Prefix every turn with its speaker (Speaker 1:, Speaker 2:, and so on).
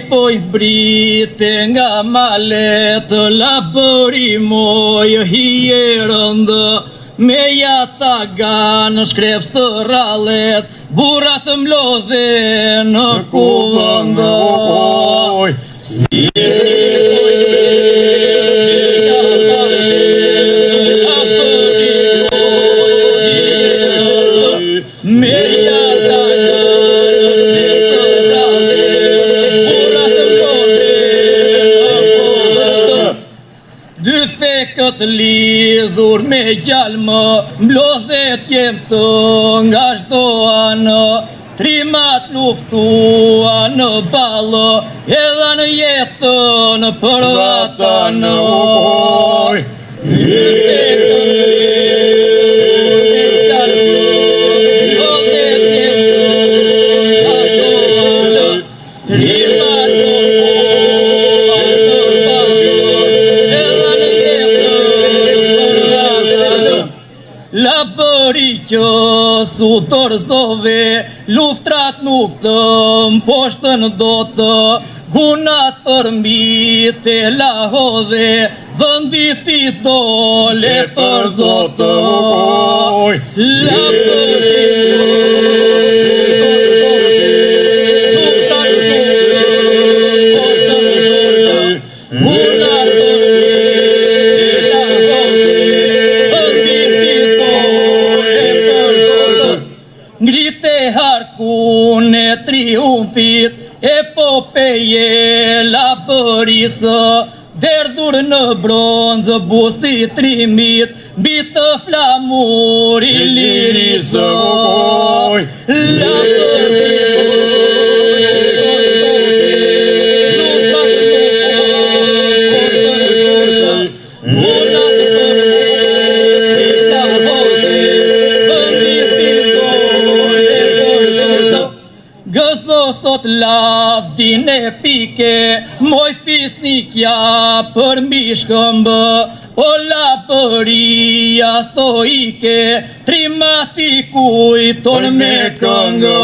Speaker 1: po i zbrite nga malet, labëri moj hierëndë, me jata ganë shkreps të ralet, burat mlodhe në kuvëndë. Si këtë lidhur me gjalmë, mblodhet jem të nga shdo anë, trimat luftua në balë, edhe në jetën për vatanë. Labëri që su tërzove, luftrat nuk të mposhtën do të, gunat për mbi të lahodhe, vëndit i dole për zotë. Ngrite harkun e triumfit, epopeje labërisë, derdhur në bronzë busti trimit, mbi të flamur i lirisë. Gëzo sot lavdin e pike, moj fisnikja për mbi shkëmbë, o labëria stoike, trimati kujton me këngë.